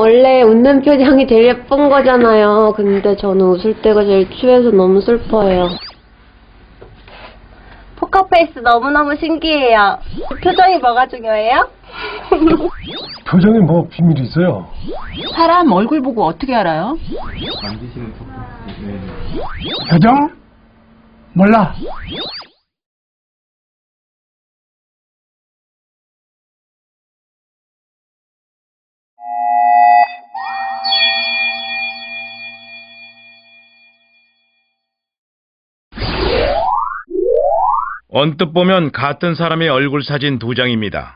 원래 웃는 표정이 제일 예쁜 거잖아요. 근데 저는 웃을 때가 제일 추해서 너무 슬퍼요. 포커페이스 너무너무 신기해요. 표정이 뭐가 중요해요? 표정에 뭐 비밀이 있어요? 사람 얼굴 보고 어떻게 알아요? 표정? 몰라. 언뜻 보면 같은 사람의 얼굴 사진 2장입니다.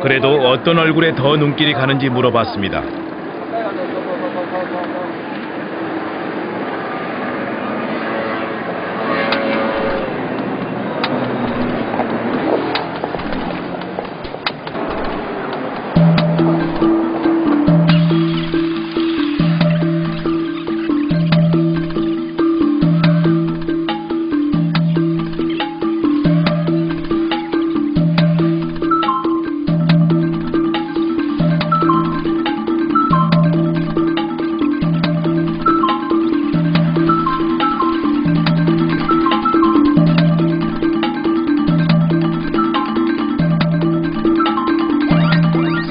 그래도 어떤 얼굴에 더 눈길이 가는지 물어봤습니다.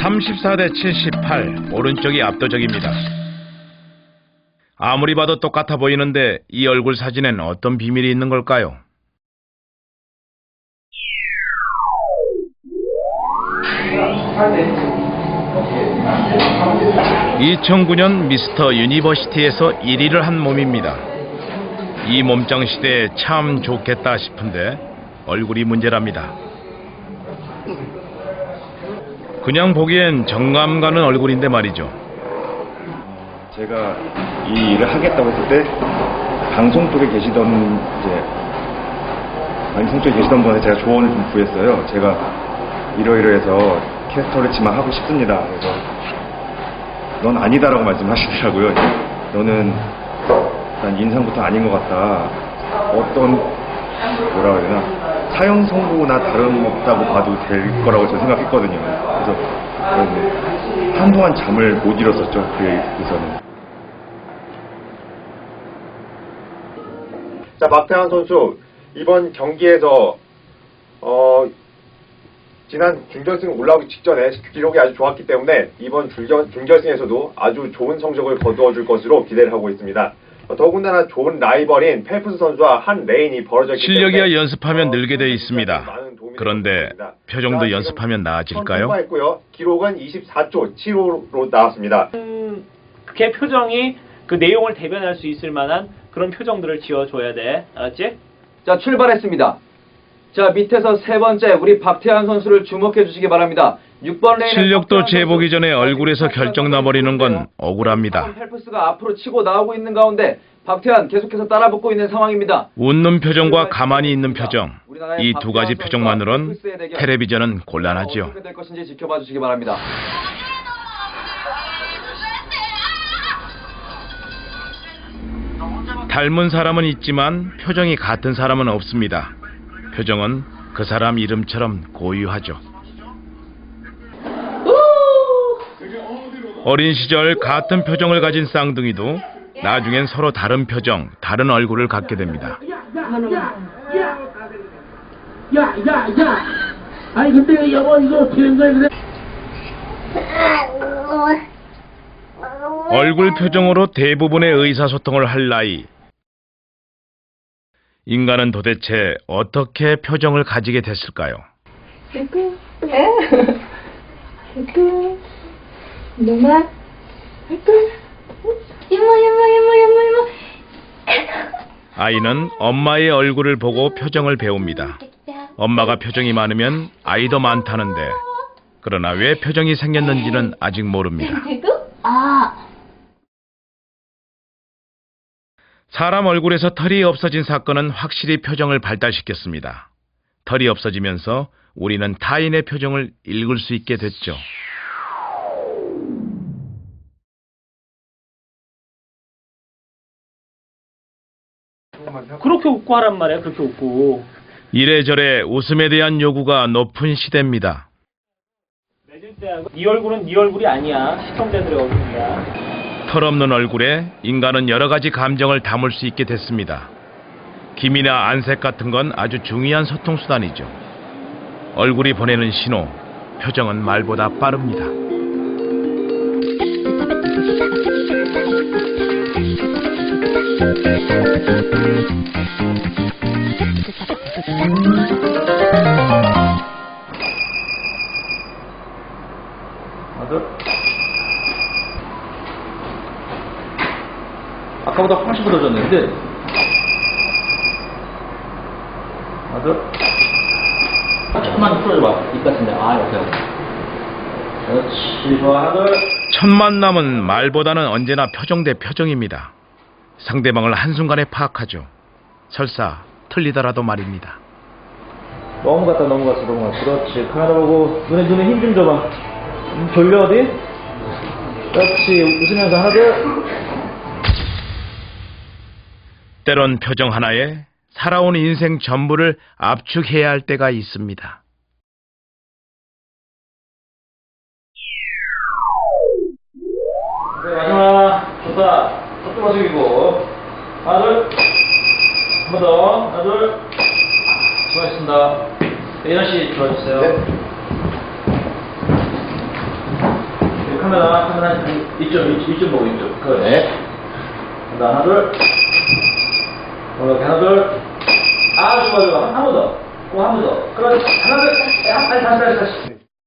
(34대 78) 오른쪽이 압도적입니다. 아무리 봐도 똑같아 보이는데 이 얼굴 사진엔 어떤 비밀이 있는 걸까요? 2009년 미스터 유니버시티에서 1위를 한 몸입니다. 이 몸짱 시대에 참 좋겠다 싶은데 얼굴이 문제랍니다. 그냥 보기엔 정감 가는 얼굴인데 말이죠. 제가 이 일을 하겠다고 했을 때 방송 쪽에 계시던 분에 제가 조언을 좀 구했어요. 제가 이러이러해서 캐스터를 지망하고 싶습니다. 그래서 넌 아니다라고 말씀하시더라고요. 너는 일단 인상부터 아닌 것 같다. 어떤 뭐라 그래야 되나 사형 선고나 다름없다고 봐도 될 거라고 저는 생각했거든요. 그래서 한동안 잠을 못 잃었었죠. 그에서는. 자, 박태환 선수 이번 경기에서 지난 준결승 올라오기 직전에 기록이 아주 좋았기 때문에 이번 준결승에서도 아주 좋은 성적을 거두어줄 것으로 기대를 하고 있습니다. 더군다나 좋은 라이벌인 펠프스 선수와 한 레인이 벌어졌기 때문에 실력이야 연습하면 늘게 돼 있습니다. 그런데 표정도 연습하면 나아질까요? 통과했고요. 기록은 24초 75로 나왔습니다. 그게 표정이 그 내용을 대변할 수 있을 만한 그런 표정들을 지어줘야 돼. 알았지? 자, 출발했습니다. 자, 밑에서 세 번째 우리 박태환 선수를 주목해 주시기 바랍니다. 6번 레인 실력도 재보기 전에 얼굴에서 결정 나버리는 건 억울합니다. 펠프스가 앞으로 치고 나오고 있는 가운데 박태환 계속해서 따라붙고 있는 상황입니다. 웃는 표정과 가만히 있는 표정, 이 두 가지 표정만으론 텔레비전은 곤란하지요. 어떻게 될 것인지 지켜봐 주시기 바랍니다. 닮은 사람은 있지만 표정이 같은 사람은 없습니다. 표정은 그 사람 이름처럼 고유하죠. 어린 시절 같은 표정을 가진 쌍둥이도 나중엔 서로 다른 표정, 다른 얼굴을 갖게 됩니다. 아니 근데 여보 이거 어떻게 된 거야 그래? 얼굴 표정으로 대부분의 의사소통을 할 나이. 인간은 도대체 어떻게 표정을 가지게 됐을까요? 누나? 이모. 아이는 엄마의 얼굴을 보고 표정을 배웁니다. 엄마가 표정이 많으면 아이도 많다는데, 그러나 왜 표정이 생겼는지는 아직 모릅니다. 사람 얼굴에서 털이 없어진 사건은 확실히 표정을 발달시켰습니다. 털이 없어지면서 우리는 타인의 표정을 읽을 수 있게 됐죠. 그렇게 웃고 하란 말이야. 그렇게 웃고. 이래저래 웃음에 대한 요구가 높은 시대입니다. 네 얼굴은 네 얼굴이 아니야. 시청자들의 얼굴이야. 털없는 얼굴에 인간은 여러 가지 감정을 담을 수 있게 됐습니다. 기미나 안색 같은 건 아주 중요한 소통수단이죠. 얼굴이 보내는 신호, 표정은 말보다 빠릅니다. 아까보다 훨씬 부러졌는데. 아들. 천만 풀어줘봐. 입 같은데. 아, 여보세요. 그렇지. 좋아, 아들. 첫 만남은 말보다는 언제나 표정 대 표정입니다. 상대방을 한순간에 파악하죠. 설사 틀리더라도 말입니다. 넘어갔어. 그렇지. 카메라 보고 눈에 힘 좀 줘봐. 졸려 어디? 그렇지. 웃으면서 하나. 때론 표정 하나에 살아온 인생 전부를 압축해야 할 때가 있습니다. 네, 마지막. 좋다. 속도 마시고. 하나, 둘. 한 번 더. 하나, 둘. 수고하셨습니다. 예나 씨 들어주세요. 네. 카메라 이쪽 보고 이쪽. 그래. 하나, 둘. 하나, 둘. 좋아. 한 번 더. 한 번 더. 그렇지. 하나, 둘. 다시.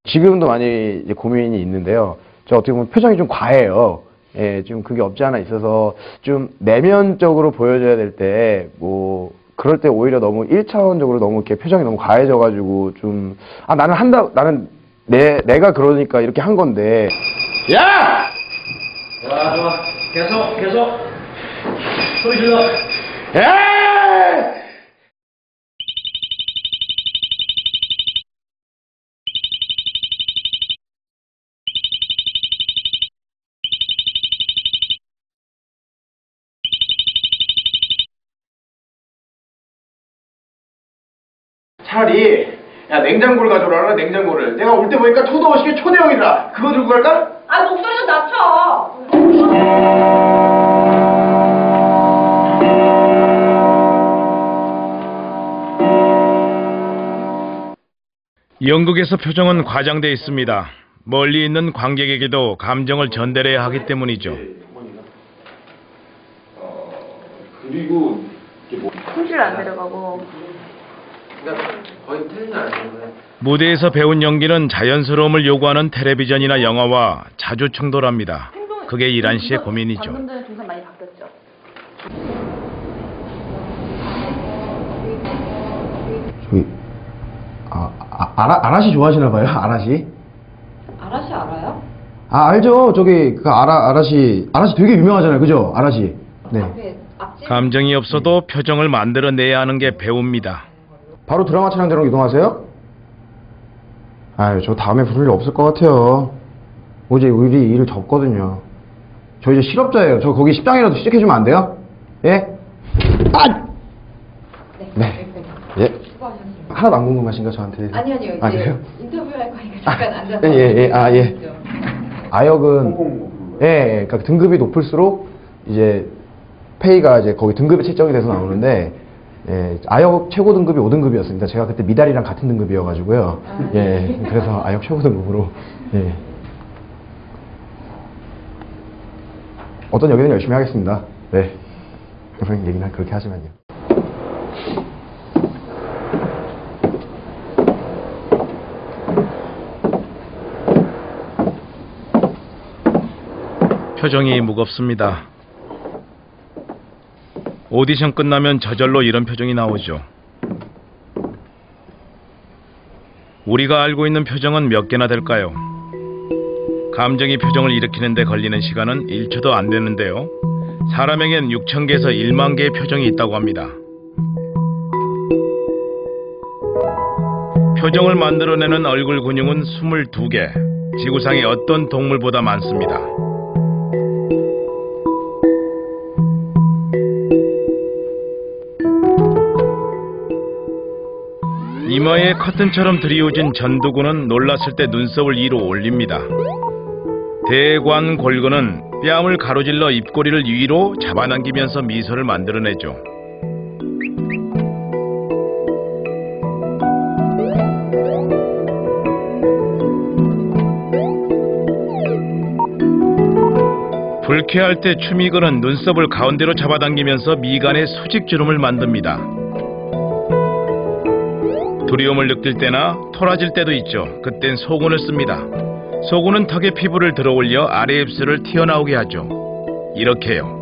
지금도 많이 이제 고민이 있는데요. 저 어떻게 보면 표정이 좀 과해요. 예, 좀 그게 없지 않아 있어서 좀 내면적으로 보여줘야 될 때, 뭐, 그럴 때 오히려 너무 1차원적으로 너무 이렇게 표정이 너무 과해져가지고 좀, 나는 내가 그러니까 이렇게 한 건데. 야! 좋아. 계속. 소리 질러. 야! 차라리 야 냉장고를 가져오라. 냉장고를 내가 올 때 보니까 초도어식의 초대형이라 그거 들고 갈까? 아, 목소리 좀 낮춰. 연극에서 표정은 과장돼 있습니다. 멀리 있는 관객에게도 감정을 전달해야 하기 때문이죠. 그리고 손질 안 내려가고. 거의 틀리지 않아요. 무대에서 배운 연기는 자연스러움을 요구하는 텔레비전이나 영화와 자주 충돌합니다. 그게 이란 씨의 고민이죠. 방금전에 동선 많이 바뀌었죠. 저기, 아라시 좋아하시나 봐요? 아라시? 아라씨 알아요? 알죠. 저기, 아라시 되게 유명하잖아요. 그죠? 아라시. 네. 감정이 없어도 표정을 만들어내야 하는 게 배우입니다. 바로 드라마 촬영대로 이동하세요? 저 다음에 부를 일 없을 것 같아요. 어제 우리 일 접거든요. 저 이제 실업자예요. 저 거기 10장이라도 시작해주면 안 돼요? 예? 네. 예. 수고하셨습니다. 하나도 안 궁금하신가 저한테? 아니요. 이제 그래요? 인터뷰할 거니까 잠깐 앉아서. 예. 아역은, 그러니까 등급이 높을수록 이제 페이가 이제 거기 등급이 책정이 돼서 나오는데, 아역 최고 등급이 5등급이었습니다. 제가 그때 미달이랑 같은 등급이어가지고요. 그래서 아역 최고 등급으로. 어떤 역이든 열심히 하겠습니다. 네. 항상 얘기는 그렇게 하지만요. 표정이 무겁습니다. 오디션 끝나면 저절로 이런 표정이 나오죠. 우리가 알고 있는 표정은 몇 개나 될까요? 감정이 표정을 일으키는 데 걸리는 시간은 1초도 안 되는데요. 사람에겐 6,000개에서 1만 개의 표정이 있다고 합니다. 표정을 만들어내는 얼굴 근육은 22개. 지구상의 어떤 동물보다 많습니다. 이마에 커튼처럼 들이우진 전두근은 놀랐을 때 눈썹을 위로 올립니다. 대관골근은 뺨을 가로질러 입꼬리를 위로 잡아당기면서 미소를 만들어내죠. 불쾌할 때 추미근은 눈썹을 가운데로 잡아당기면서 미간에 수직주름을 만듭니다. 두려움을 느낄 때나 토라질 때도 있죠. 그땐 소근을 씁니다. 소근은 턱에 피부를 들어올려 아래 입술을 튀어나오게 하죠. 이렇게요.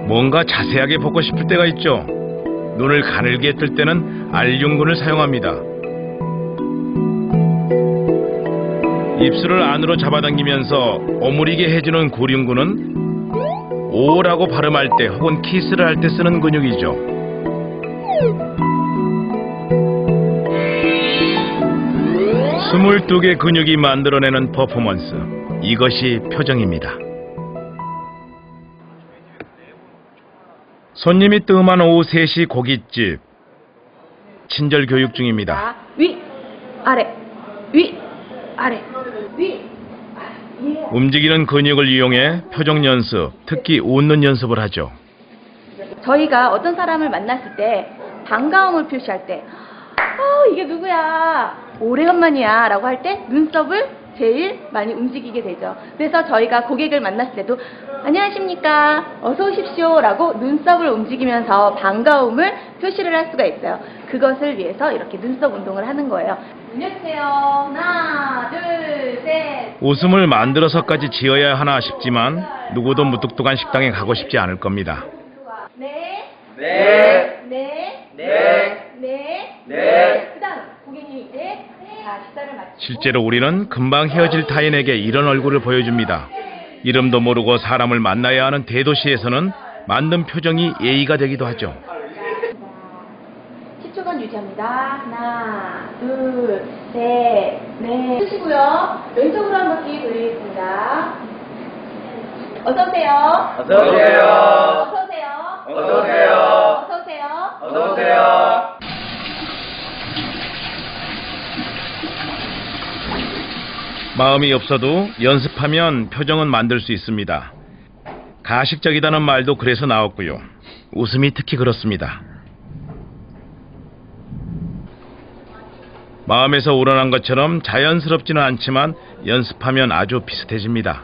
뭔가 자세하게 보고 싶을 때가 있죠. 눈을 가늘게 뜰 때는 알륜근을 사용합니다. 입술을 안으로 잡아당기면서 오므리게 해주는 구륜근은 오라고 발음할 때 혹은 키스를 할 때 쓰는 근육이죠. 스물두 개 근육이 만들어내는 퍼포먼스. 이것이 표정입니다. 손님이 뜸한 오후 3시 고깃집. 친절 교육 중입니다. 위, 아래, 위, 아래, 위. 움직이는 근육을 이용해 표정 연습, 특히 웃는 연습을 하죠. 저희가 어떤 사람을 만났을 때 반가움을 표시할 때 이게 누구야? 오래간만이야 라고 할 때 눈썹을 제일 많이 움직이게 되죠. 그래서 저희가 고객을 만났을 때도 안녕하십니까? 어서 오십시오 라고 눈썹을 움직이면서 반가움을 표시를 할 수가 있어요. 그것을 위해서 이렇게 눈썹 운동을 하는 거예요. 안녕하세요. 하나, 둘, 셋. 웃음을 만들어서까지 지어야 하나 싶지만 누구도 무뚝뚝한 식당에 가고 싶지 않을 겁니다. 네. 네. 네. 네. 네. 네. 그다음 고객님 이제 자 식사를 마치고 실제로 우리는 금방 헤어질 타인에게 이런 얼굴을 보여줍니다. 이름도 모르고 사람을 만나야 하는 대도시에서는 만든 표정이 예의가 되기도 하죠. 10초간 유지합니다. 하나, 둘, 셋, 넷. 쓰시고요. 왼쪽으로 한 바퀴 돌리겠습니다. 어서 오세요. 어서 오세요. 어서 오세요. 어서 오세요. 어서 오세요. 어서 오세요. 마음이 없어도 연습하면 표정은 만들 수 있습니다. 가식적이다는 말도 그래서 나왔고요. 웃음이 특히 그렇습니다. 마음에서 우러난 것처럼 자연스럽지는 않지만 연습하면 아주 비슷해집니다.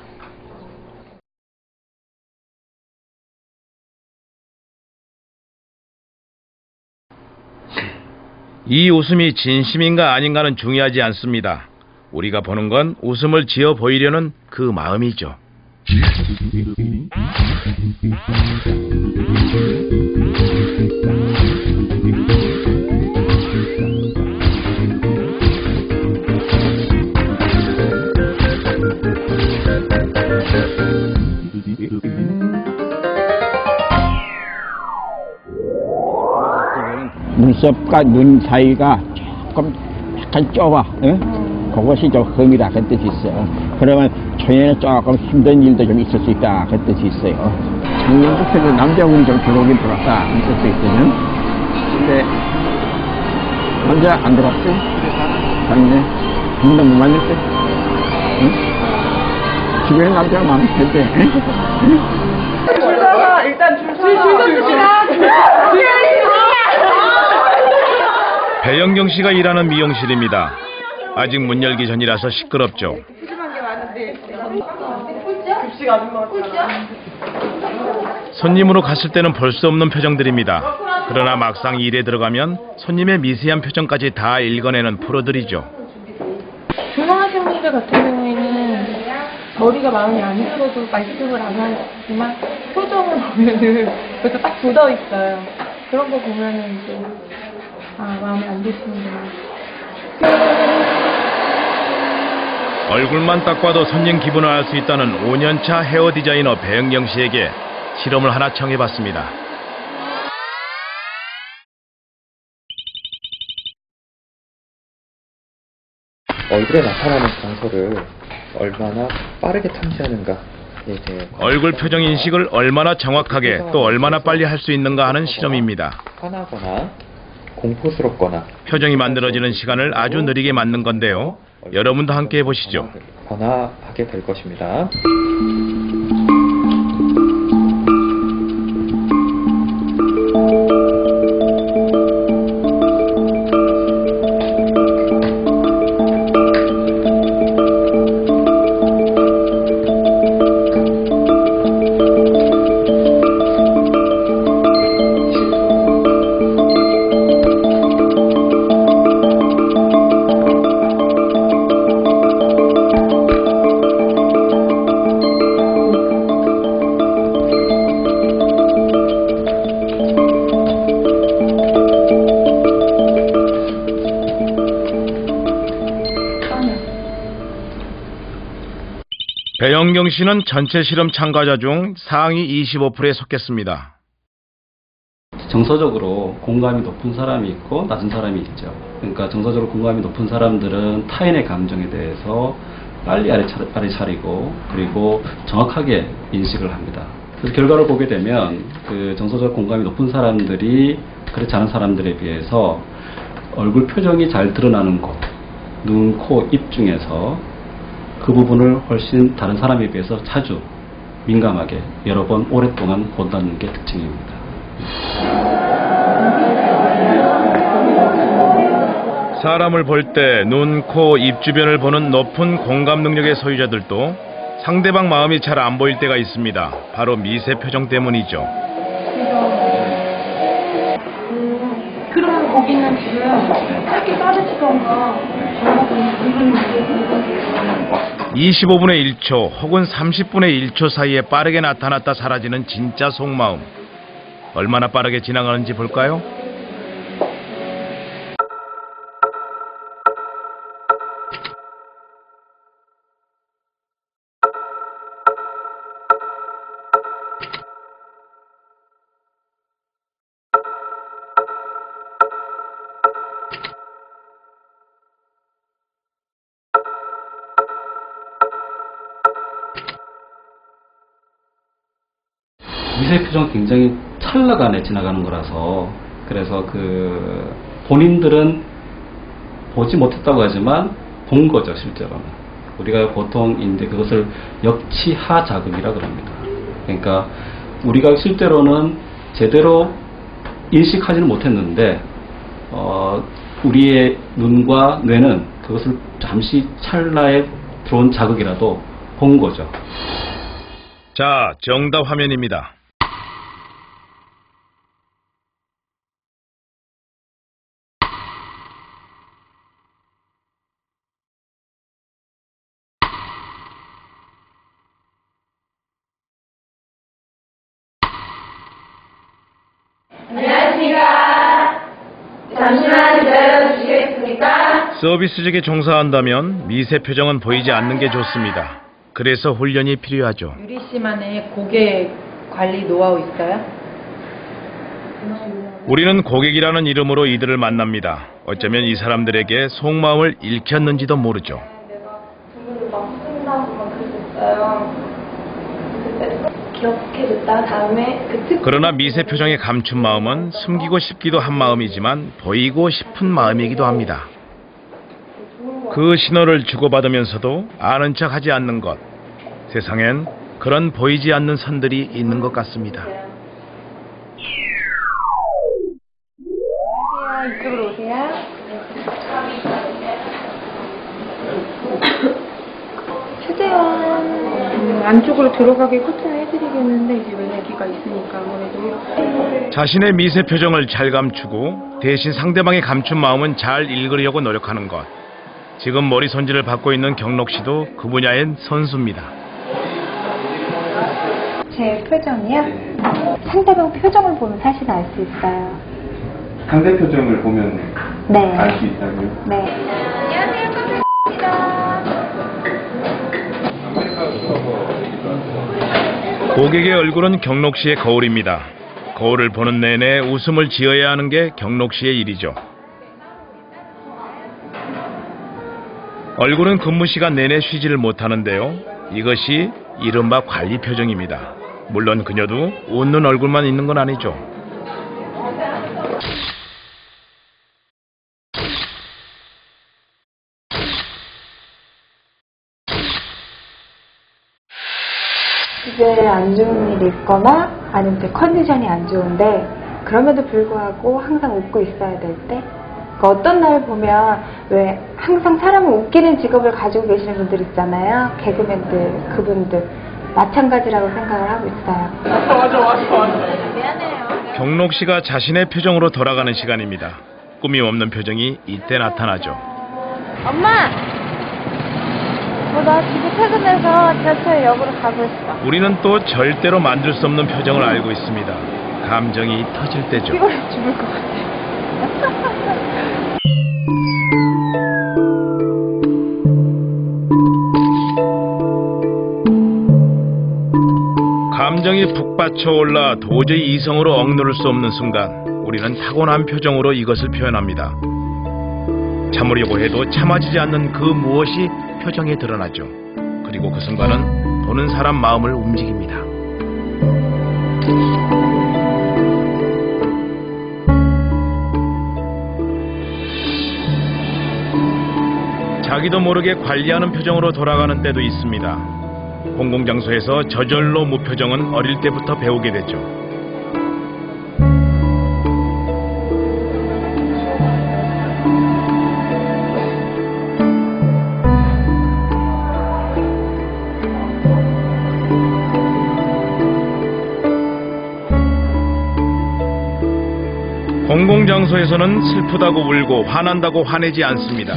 이 웃음이 진심인가 아닌가는 중요하지 않습니다. 우리가 보는 건 웃음을 지어 보이려는 그 마음이죠. 눈썹과 눈 사이가 조금 약간 좁아. 그것이 좀 흠이다 그 뜻이 있어요. 그러면 초년에 조금 힘든 일도 좀 있을 수 있다 그 뜻이 있어요. 작년부터 남자분이 좀 들어오긴 들어왔다 이 뜻도 있거든. 근데 남자 안 들어왔지? 작년에 분당 못 만날 때? 응? 주변에 남자가 많을 텐데. 줄 서서 일단 줄 서서 배영경 씨가 일하는 미용실입니다. 아직 문 열기 전이라서 시끄럽죠. 손님으로 갔을 때는 볼 수 없는 표정들입니다. 그러나 막상 일에 들어가면 손님의 미세한 표정까지 다 읽어내는 프로들이죠. 중앙하신 분들 같은 경우에는 머리가 마음에 안 들어도 말씀을 안 하지만 표정을 보면은 그래서 딱 굳어 있어요. 그런 거 보면은 이제 마음에 안 드시는구나. 얼굴만 딱 봐도 손님 기분을 알 수 있다는 5년차 헤어 디자이너 배영경 씨에게 실험을 하나 청해봤습니다. 얼굴에 나타나는 정서를 얼마나 빠르게 탐지하는가에 대해 얼굴 표정 인식을 얼마나 정확하게 또 얼마나 빨리 할 수 있는가 하는 실험입니다. 화나거나 공포스럽거나 표정이 만들어지는 시간을 아주 느리게 만든 건데요. 여러분도 함께 해보시죠. 변화하게 될 것입니다. 배영경 씨는 전체 실험 참가자 중 상위 25%에 속했습니다. 정서적으로 공감이 높은 사람이 있고 낮은 사람이 있죠. 그러니까 정서적으로 공감이 높은 사람들은 타인의 감정에 대해서 빨리 알아차리고 그리고 정확하게 인식을 합니다. 그래서 결과를 보게 되면 그 정서적 공감이 높은 사람들이 그렇지 않은 사람들에 비해서 얼굴 표정이 잘 드러나는 곳, 눈, 코, 입 중에서 그 부분을 훨씬 다른 사람에 비해서 자주 민감하게 여러 번 오랫동안 본다는 게 특징입니다. 사람을 볼 때 눈, 코, 입 주변을 보는 높은 공감 능력의 소유자들도 상대방 마음이 잘 안 보일 때가 있습니다. 바로 미세 표정 때문이죠. 그러면 거기는 지금 짧게 빠르시던가 25분의 1초 혹은 30분의 1초 사이에 빠르게 나타났다 사라지는 진짜 속마음. 얼마나 빠르게 지나가는지 볼까요? 미세 표정 굉장히 찰나간에 지나가는 거라서 그래서 그 본인들은 보지 못했다고 하지만 본 거죠 실제로는. 우리가 보통 이제 그것을 역치하 자극이라 그럽니다. 그러니까 우리가 실제로는 제대로 인식하지는 못했는데 우리의 눈과 뇌는 그것을 잠시 찰나에 들어온 자극이라도 본 거죠. 자, 정답 화면입니다. 안녕하십니까. 잠시만 기다려 주시겠습니까? 서비스직에 종사한다면 미세 표정은 보이지 않는 게 좋습니다. 그래서 훈련이 필요하죠. 유리 씨만의 고객 관리 노하우 있어요? 우리는 고객이라는 이름으로 이들을 만납니다. 어쩌면 이 사람들에게 속마음을 읽혔는지도 모르죠. 기억해줬다 다음에 그러나 미세 표정의 감춘 마음은 숨기고 싶기도 한 마음이지만 보이고 싶은 마음이기도 합니다. 그 신호를 주고받으면서도 아는 척 하지 않는 것. 세상엔 그런 보이지 않는 선들이 있는 것 같습니다. 이쪽으로 오세요. 최대한 안쪽으로 들어가게 커튼을 해드리겠는데 이제 여기가 있으니까 아무래도 자신의 미세 표정을 잘 감추고 대신 상대방의 감춘 마음은 잘 읽으려고 노력하는 것. 지금 머리 손질을 받고 있는 경록 씨도 그 분야엔 선수입니다. 제 표정이요? 상대방 표정을 보면 사실 알 수 있어요. 상대 표정을 보면 네. 알 수 있다고요? 네. 안녕하세요, 고객의 얼굴은 경록 씨의 거울입니다. 거울을 보는 내내 웃음을 지어야 하는 게 경록 씨의 일이죠. 얼굴은 근무 시간 내내 쉬지를 못하는데요. 이것이 이른바 관리 표정입니다. 물론 그녀도 웃는 얼굴만 있는 건 아니죠. 집에 안 좋은 일이 있거나 아니면 제 컨디션이 안 좋은데 그럼에도 불구하고 항상 웃고 있어야 될 때, 어떤 날 보면 왜 항상 사람을 웃기는 직업을 가지고 계시는 분들 있잖아요. 개그맨들, 그분들 마찬가지라고 생각을 하고 있어요. 맞아. 미안해요. 경록 씨가 자신의 표정으로 돌아가는 시간입니다. 꾸밈 없는 표정이 이때 나타나죠. 엄마! 나 집에 퇴근해서 지하철역으로 가고 있어. 우리는 또 절대로 만들 수 없는 표정을 알고 있습니다. 감정이 터질 때죠. 피곤해 죽을 것 같아. 감정이 북받쳐 올라 도저히 이성으로 억누를 수 없는 순간 우리는 타고난 표정으로 이것을 표현합니다. 참으려고 해도 참아지지 않는 그 무엇이 표정에 드러나죠. 그리고 그 순간은 보는 사람 마음을 움직입니다. 자기도 모르게 관리하는 표정으로 돌아가는 때도 있습니다. 공공장소에서 저절로 무표정은 어릴 때부터 배우게 되죠. 공공장소에서는 슬프다고 울고 화난다고 화내지 않습니다.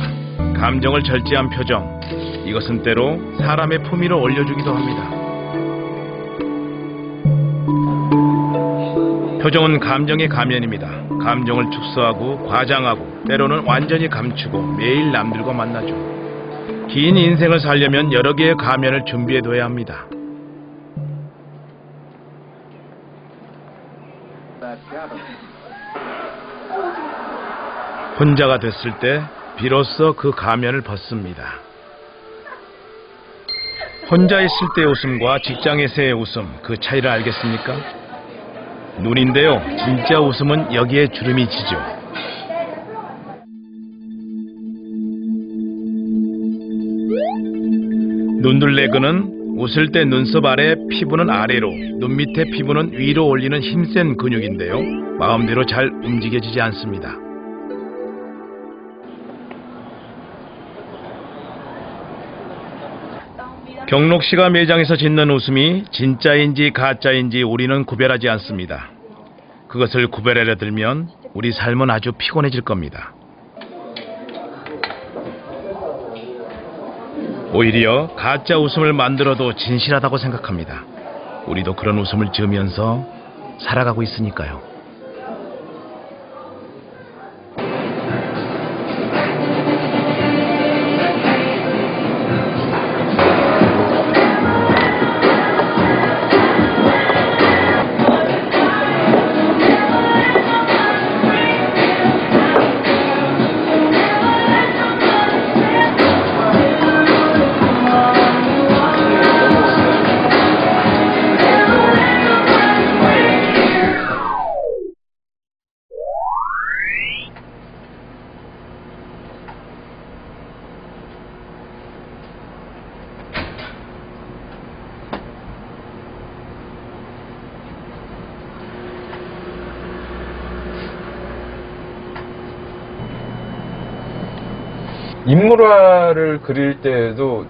감정을 절제한 표정, 이것은 때로 사람의 품위를 올려주기도 합니다. 표정은 감정의 가면입니다. 감정을 축소하고 과장하고 때로는 완전히 감추고 매일 남들과 만나죠. 긴 인생을 살려면 여러 개의 가면을 준비해둬야 합니다. 혼자가 됐을 때 비로소 그 가면을 벗습니다. 혼자 있을 때의 웃음과 직장에서의 웃음, 그 차이를 알겠습니까? 눈인데요, 진짜 웃음은 여기에 주름이 지죠. 눈둘레근은 웃을 때 눈썹 아래 피부는 아래로, 눈 밑에 피부는 위로 올리는 힘센 근육인데요, 마음대로 잘 움직여지지 않습니다. 경록 씨가 매장에서 짓는 웃음이 진짜인지 가짜인지 우리는 구별하지 않습니다. 그것을 구별하려 들면 우리 삶은 아주 피곤해질 겁니다. 오히려 가짜 웃음을 만들어도 진실하다고 생각합니다. 우리도 그런 웃음을 지으면서 살아가고 있으니까요. 인물화를 그릴 때에도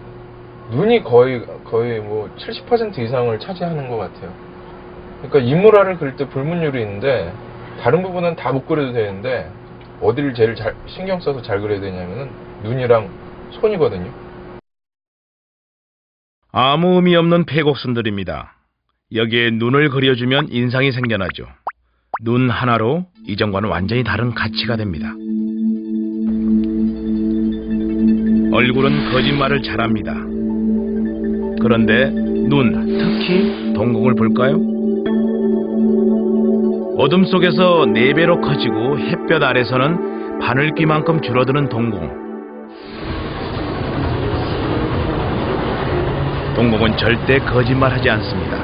눈이 거의 뭐 70% 이상을 차지하는 것 같아요. 그러니까 인물화를 그릴 때 불문율이 있는데 다른 부분은 다 못 그려도 되는데 어디를 제일 잘 신경 써서 잘 그려야 되냐면은 눈이랑 손이거든요. 아무 의미 없는 폐곡순들입니다. 여기에 눈을 그려주면 인상이 생겨나죠. 눈 하나로 이전과는 완전히 다른 가치가 됩니다. 얼굴은 거짓말을 잘합니다. 그런데 눈, 특히 동공을 볼까요? 어둠 속에서 4배로 커지고 햇볕 아래서는 바늘귀만큼 줄어드는 동공. 동공은 절대 거짓말하지 않습니다.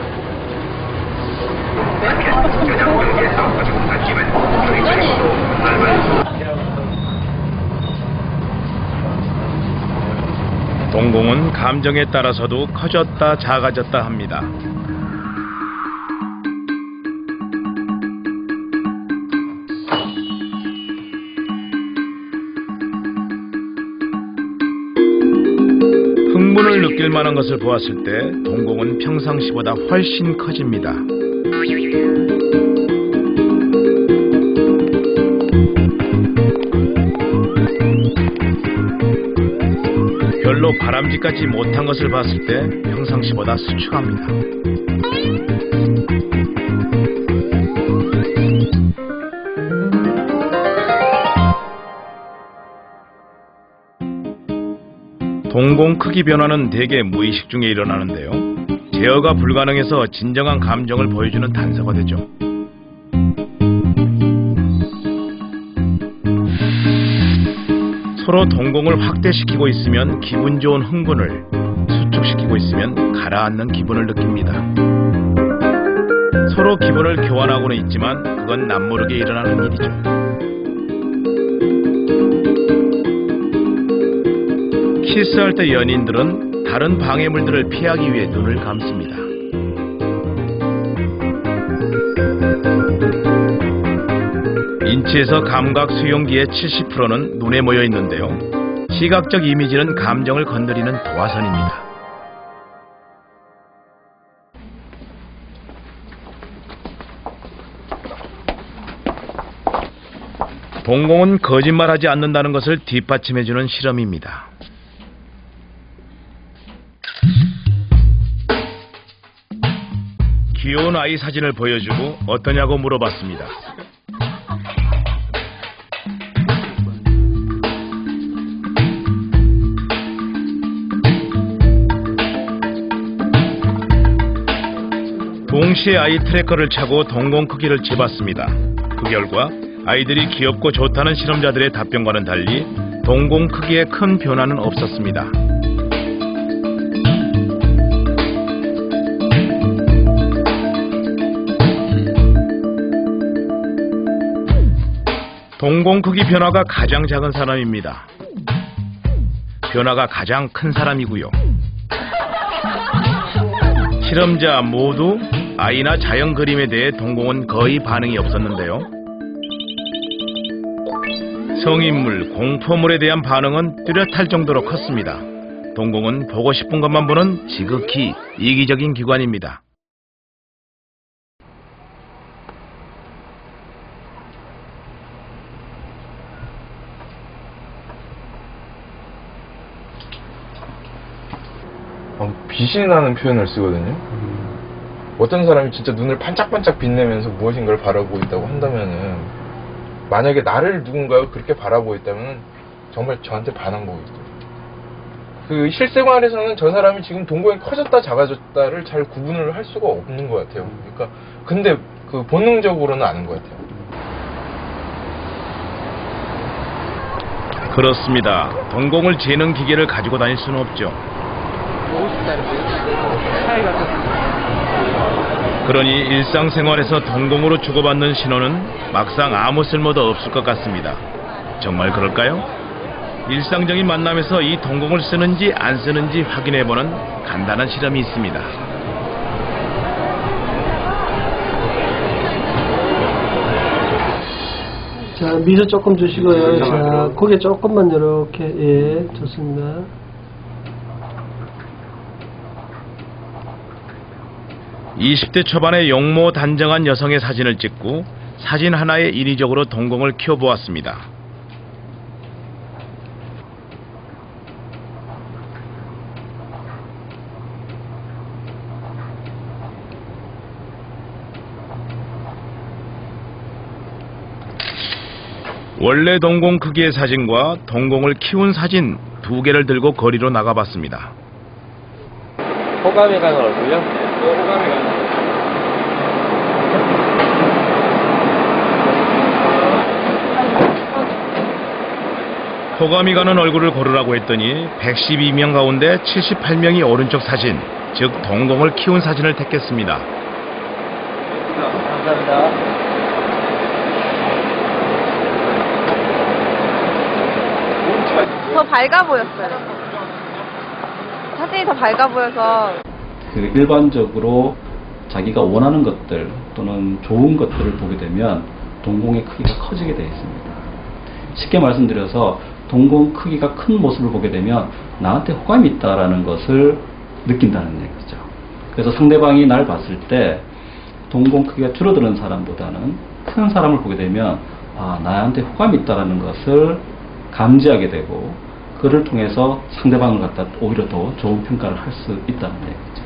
동공은 감정에 따라서도 커졌다 작아졌다 합니다. 흥분을 느낄 만한 것을 보았을 때 동공은 평상시보다 훨씬 커집니다. 별로 바람직하지 못한 것을 봤을 때 평상시보다 수축합니다. 동공 크기 변화는 대개 무의식 중에 일어나는데요. 제어가 불가능해서 진정한 감정을 보여주는 단서가 되죠. 서로 동공을 확대시키고 있으면 기분 좋은 흥분을, 수축시키고 있으면 가라앉는 기분을 느낍니다. 서로 기분을 교환하고는 있지만 그건 남모르게 일어나는 일이죠. 키스할 때 연인들은 다른 방해물들을 피하기 위해 눈을 감습니다. 인체에서 감각 수용기의 70%는 눈에 모여 있는데요. 시각적 이미지는 감정을 건드리는 도화선입니다. 동공은 거짓말하지 않는다는 것을 뒷받침해주는 실험입니다. 귀여운 아이 사진을 보여주고 어떠냐고 물어봤습니다. 동시에 아이 트래커를 차고 동공 크기를 재봤습니다. 그 결과 아이들이 귀엽고 좋다는 실험자들의 답변과는 달리 동공 크기에 큰 변화는 없었습니다. 동공 크기 변화가 가장 작은 사람입니다. 변화가 가장 큰 사람이고요. 실험자 모두 아이나 자연 그림에 대해 동공은 거의 반응이 없었는데요. 성인물, 공포물에 대한 반응은 뚜렷할 정도로 컸습니다. 동공은 보고 싶은 것만 보는 지극히 이기적인 기관입니다. 빛이 나는 표현을 쓰거든요. 어떤 사람이 진짜 눈을 반짝반짝 빛내면서 무엇인가를 바라보고 있다고 한다면은, 만약에 나를 누군가가 그렇게 바라보고 있다면 정말 저한테 반한 거겠죠. 그 실생활에서는 저 사람이 지금 동공이 커졌다 작아졌다를 잘 구분을 할 수가 없는 것 같아요. 그러니까 근데 그 본능적으로는 아는 것 같아요. 그렇습니다. 동공을 재는 기계를 가지고 다닐 수는 없죠. 그러니 일상생활에서 동공으로 주고받는 신호는 막상 아무 쓸모도 없을 것 같습니다. 정말 그럴까요? 일상적인 만남에서 이 동공을 쓰는지 안 쓰는지 확인해보는 간단한 실험이 있습니다. 자, 미소 조금 주시고요. 자, 고개 조금만 이렇게. 예, 좋습니다. (20대) 초반의 용모 단정한 여성의 사진을 찍고 사진 하나에 인위적으로 동공을 키워보았습니다. 원래 동공 크기의 사진과 동공을 키운 사진 2개를 들고 거리로 나가봤습니다. 호감이 가는 얼굴요? 호감이 가는. 호감이 가는 얼굴을 고르라고 했더니 112명 가운데 78명이 오른쪽 사진, 즉 동공을 키운 사진을 택했습니다. 감사합니다. 더 밝아 보였어요. 사진이 더 밝아 보여서. 그 일반적으로 자기가 원하는 것들 또는 좋은 것들을 보게 되면 동공의 크기가 커지게 되어 있습니다. 쉽게 말씀드려서 동공 크기가 큰 모습을 보게 되면 나한테 호감이 있다라는 것을 느낀다는 얘기죠. 그래서 상대방이 날 봤을 때 동공 크기가 줄어드는 사람보다는 큰 사람을 보게 되면 아, 나한테 호감이 있다라는 것을 감지하게 되고 그를 통해서 상대방을 갖다 오히려 더 좋은 평가를 할 수 있다는 얘기죠.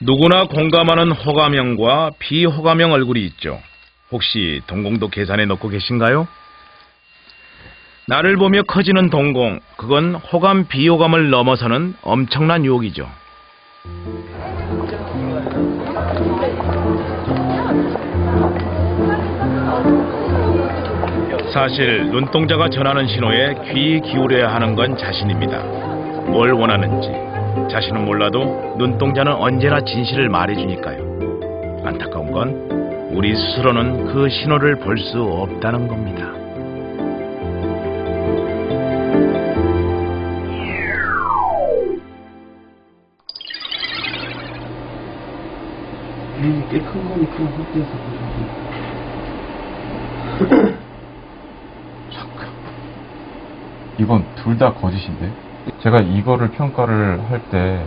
누구나 공감하는 호감형과 비호감형 얼굴이 있죠. 혹시 동공도 계산해 놓고 계신가요? 나를 보며 커지는 동공, 그건 호감 비호감을 넘어서는 엄청난 유혹이죠. 사실 눈동자가 전하는 신호에 귀 기울여야 하는 건 자신입니다. 뭘 원하는지 자신은 몰라도 눈동자는 언제나 진실을 말해주니까요. 안타까운 건 우리 스스로는 그 신호를 볼 수 없다는 겁니다. 꽤 큰 거니까 헛돼서 이건 둘 다 거짓인데? 제가 이거를 평가를 할 때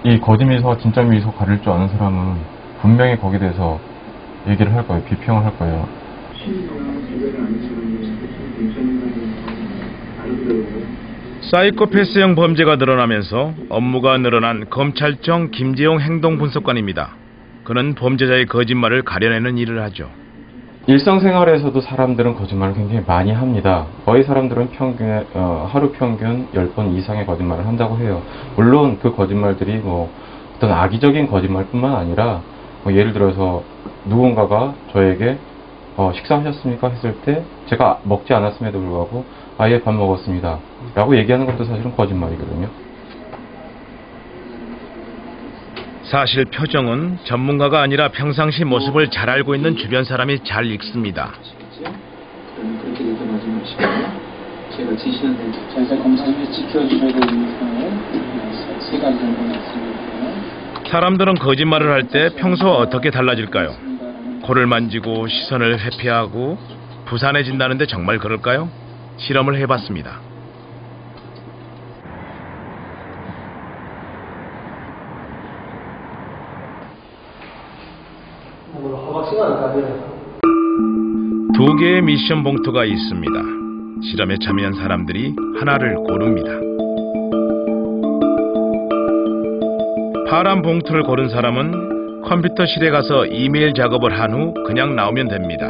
이 거짓 미소와 진짜 미소 가릴 줄 아는 사람은 분명히 거기에 대해서 얘기를 할 거예요. 비평을 할 거예요. 사이코패스형 범죄가 늘어나면서 업무가 늘어난 검찰청 김재용 행동분석관입니다. 그는 범죄자의 거짓말을 가려내는 일을 하죠. 일상생활에서도 사람들은 거짓말을 굉장히 많이 합니다. 거의 사람들은 하루 평균 10번 이상의 거짓말을 한다고 해요. 물론 그 거짓말들이 어떤 악의적인 거짓말뿐만 아니라 예를 들어서 누군가가 저에게 식사하셨습니까? 했을 때 제가 먹지 않았음에도 불구하고 예, 밥 먹었습니다 라고 얘기하는 것도 사실은 거짓말이거든요. 사실 표정은 전문가가 아니라 평상시 모습을 잘 알고 있는 주변 사람이 잘 읽습니다. 그렇게 느껴가지 마시고 제가 지시한 대로 저희가 검사님이 지켜주셔야 되는 세 가지 정도 말씀드립니다. 사람들은 거짓말을 할 때 평소와 어떻게 달라질까요? 코를 만지고 시선을 회피하고 부산해진다는데 정말 그럴까요? 실험을 해봤습니다. 두 개의 미션 봉투가 있습니다. 실험에 참여한 사람들이 하나를 고릅니다. 파란 봉투를 고른 사람은 컴퓨터실에 가서 이메일 작업을 한 후 그냥 나오면 됩니다.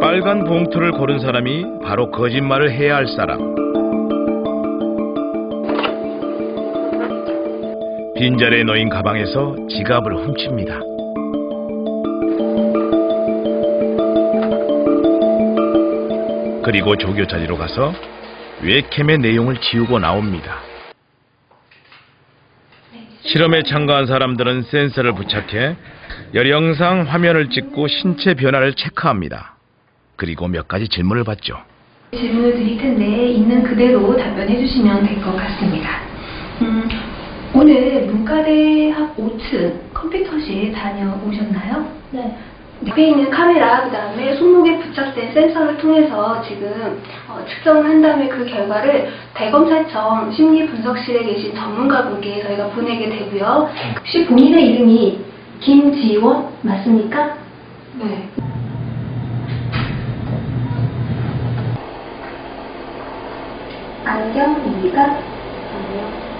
빨간 봉투를 고른 사람이 바로 거짓말을 해야 할 사람. 빈자리에 놓인 가방에서 지갑을 훔칩니다. 그리고 조교 자리로 가서 웹캠의 내용을 지우고 나옵니다. 실험에 참가한 사람들은 센서를 부착해 열영상 화면을 찍고 신체 변화를 체크합니다. 그리고 몇 가지 질문을 받죠. 질문을 드릴 텐데 있는 그대로 답변해 주시면 될 것 같습니다. 오늘 문과대학 5층 컴퓨터실 다녀오셨나요? 네. 옆에 있는 카메라, 그 다음에 손목에 부착된 센서를 통해서 지금 측정을 한 다음에 그 결과를 대검찰청 심리분석실에 계신 전문가분께 저희가 보내게 되고요. 혹시 본인의 이름이 김지원 맞습니까? 네. 안경입니까? 아니요.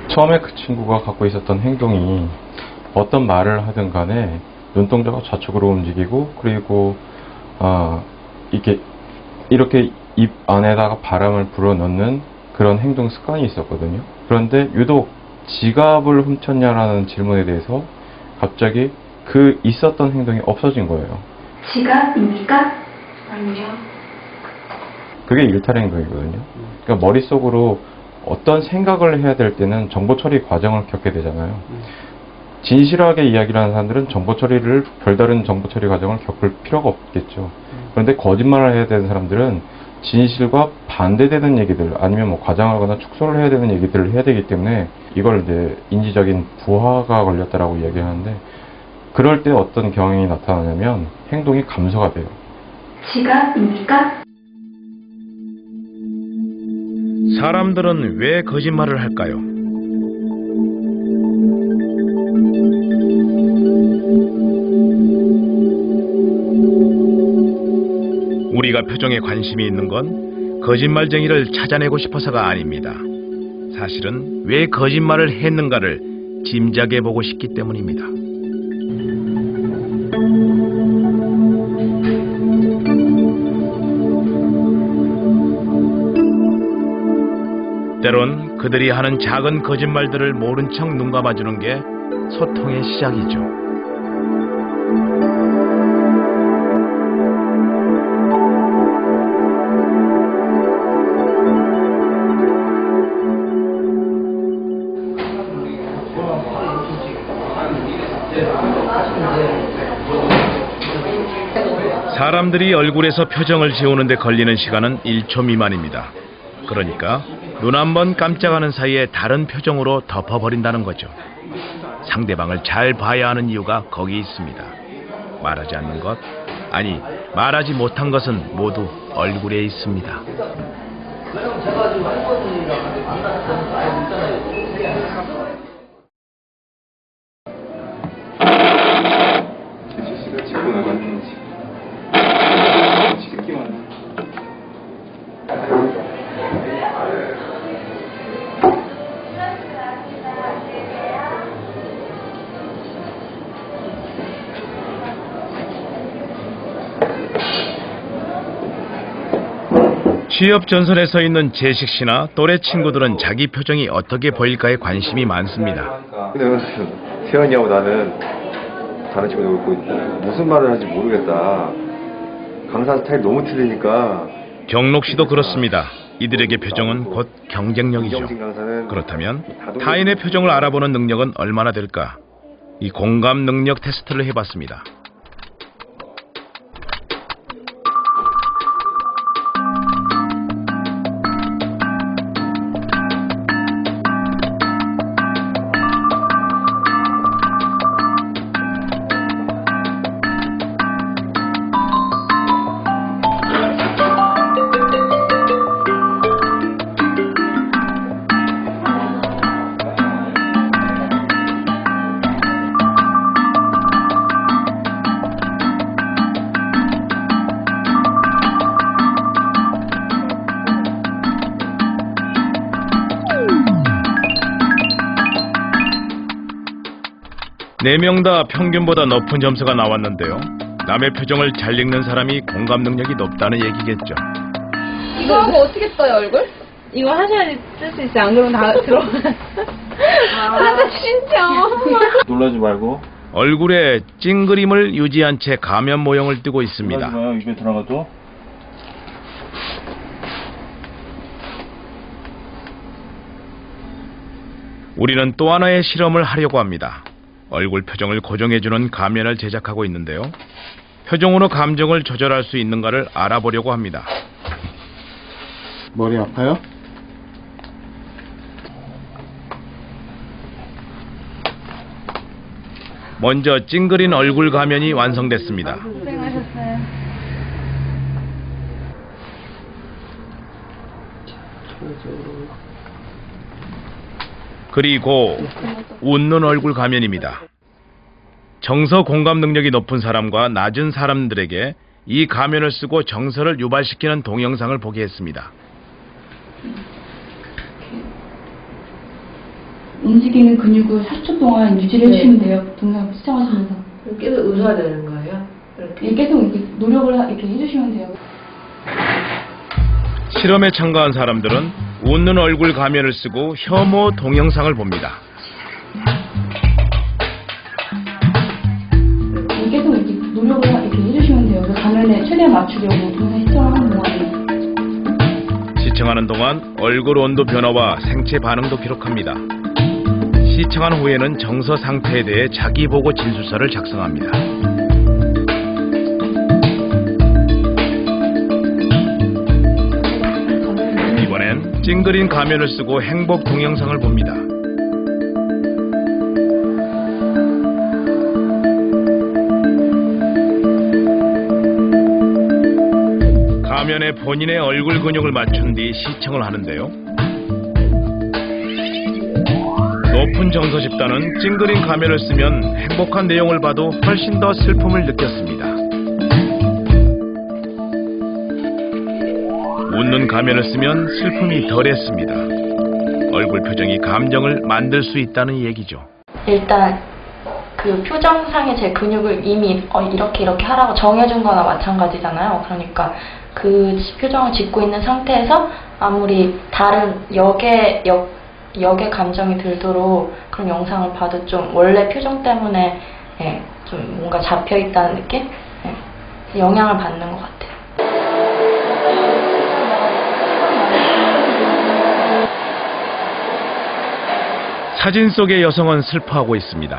처음에 그 친구가 갖고 있었던 행동이 어떤 말을 하든 간에 눈동자가 좌측으로 움직이고 그리고 이렇게 입 안에다가 바람을 불어넣는 그런 행동 습관이 있었거든요. 그런데 유독 지갑을 훔쳤냐라는 질문에 대해서 갑자기 그 있었던 행동이 없어진 거예요. 지갑입니까? 아니요. 그게 일탈 행동이거든요. 그러니까 머릿속으로 어떤 생각을 해야 될 때는 정보 처리 과정을 겪게 되잖아요. 진실하게 이야기를 하는 사람들은 정보 처리를, 별다른 정보 처리 과정을 겪을 필요가 없겠죠. 그런데 거짓말을 해야 되는 사람들은 진실과 반대되는 얘기들, 아니면 뭐 과장하거나 축소를 해야 되는 얘기들을 해야 되기 때문에 이걸 이제 인지적인 부하가 걸렸다라고 이야기하는데, 그럴 때 어떤 경향이 나타나냐면 행동이 감소가 돼요. 지갑입니까? 사람들은 왜 거짓말을 할까요? 우리가 표정에 관심이 있는 건 거짓말쟁이를 찾아내고 싶어서가 아닙니다. 사실은 왜 거짓말을 했는가를 짐작해보고 싶기 때문입니다. 때론 그들이 하는 작은 거짓말들을 모른 척 눈 감아주는 게 소통의 시작이죠. 사람들이 얼굴에서 표정을 지우는 데 걸리는 시간은 1초 미만입니다. 그러니까 눈 한 번 깜짝하는 사이에 다른 표정으로 덮어버린다는 거죠. 상대방을 잘 봐야 하는 이유가 거기 있습니다. 말하지 않는 것, 아니 말하지 못한 것은 모두 얼굴에 있습니다. 제시가 짚고 나갔는지 지겹기만. 취업 전선에 서 있는 재식 씨나 또래 친구들은 자기 표정이 어떻게 보일까에 관심이 많습니다. 근데 세연이하고 나는 다른 집에 놀고 있고 무슨 말을 하는지 모르겠다. 강사 스타일 너무 틀리니까. 경록 씨도 그렇습니다. 이들에게 표정은 곧 경쟁력이죠. 그렇다면 타인의 표정을 알아보는 능력은 얼마나 될까? 이 공감 능력 테스트를 해봤습니다. 네 명 다 평균보다 높은 점수가 나왔는데요. 남의 표정을 잘 읽는 사람이 공감 능력이 높다는 얘기겠죠. 이거 하고 어떻게 써요, 얼굴? 이거 하셔야지 쓸 수 있어요. 안 그러면 다 들어가. 아, 진짜. 놀라지 말고. 얼굴에 찡그림을 유지한 채 가면 모형을 띠고 있습니다. 놀라지 마요. 입에 들어가도. 우리는 또 하나의 실험을 하려고 합니다. 얼굴 표정을 고정해주는 가면을 제작하고 있는데요. 표정으로 감정을 조절할 수 있는가를 알아보려고 합니다. 머리 아파요? 먼저 찡그린 얼굴 가면이 완성됐습니다. 고생하셨어요. 그리고 웃는 얼굴 가면입니다. 정서 공감 능력이 높은 사람과 낮은 사람들에게 이 가면을 쓰고 정서를 유발시키는 동영상을 보게 했습니다. 움직이는 근육을 4초 동안 유지를 해주시면 돼요. 동영상 시청하시면서. 계속 웃어야 되는 거예요? 이렇게 계속 이렇게 노력을 이렇게 해주시면 돼요. 실험에 참가한 사람들은 웃는 얼굴 가면을 쓰고 혐오 동영상을 봅니다. 계속 이렇게 노력을 이렇게 해주시면 돼요. 그 가면에 최대한 맞추려고 동영상 시청을 하는 동안에. 시청하는 동안 얼굴 온도 변화와 생체 반응도 기록합니다. 시청한 후에는 정서 상태에 대해 자기 보고 진술서를 작성합니다. 이번엔 찡그린 가면을 쓰고 행복 동영상을 봅니다. 가면에 본인의 얼굴 근육을 맞춘 뒤 시청을 하는데요. 높은 정서 집단은 찡그린 가면을 쓰면 행복한 내용을 봐도 훨씬 더 슬픔을 느꼈습니다. 웃는 가면을 쓰면 슬픔이 덜했습니다. 얼굴 표정이 감정을 만들 수 있다는 얘기죠. 일단 그 표정상의 제 근육을 이미 이렇게 하라고 정해준 거나 마찬가지잖아요. 그러니까 그 표정을 짓고 있는 상태에서 아무리 다른 역의 감정이 들도록 그런 영상을 봐도 좀 원래 표정 때문에 좀 뭔가 잡혀있다는 느낌? 영향을 받는 것 같아요. 사진 속의 여성은 슬퍼하고 있습니다.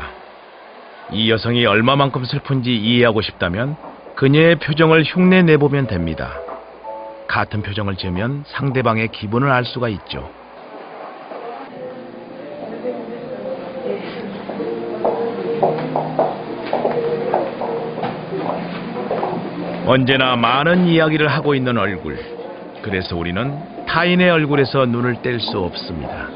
이 여성이 얼마만큼 슬픈지 이해하고 싶다면 그녀의 표정을 흉내 내보면 됩니다. 같은 표정을 지으면 상대방의 기분을 알 수가 있죠. 언제나 많은 이야기를 하고 있는 얼굴. 그래서 우리는 타인의 얼굴에서 눈을 뗄 수 없습니다.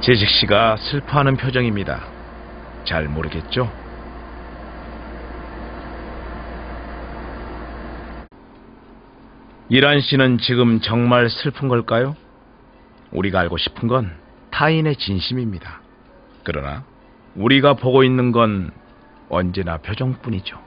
재식 씨가 슬퍼하는 표정입니다. 잘 모르겠죠? 이란 씨는 지금 정말 슬픈 걸까요? 우리가 알고 싶은 건 타인의 진심입니다. 그러나 우리가 보고 있는 건 언제나 표정뿐이죠.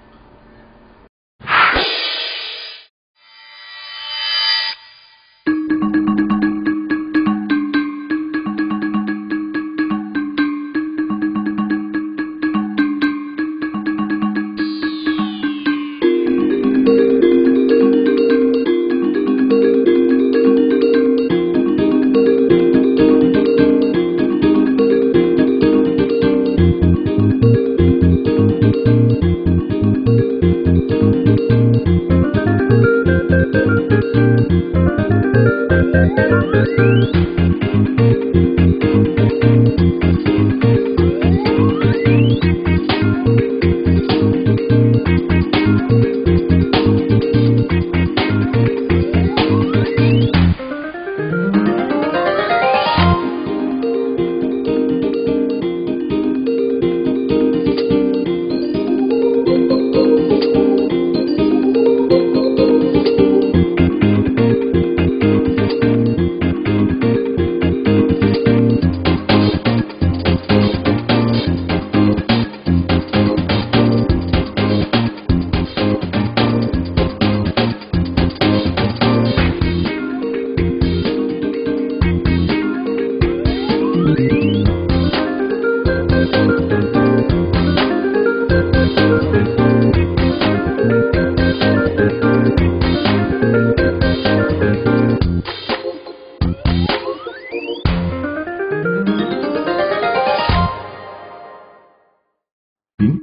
빙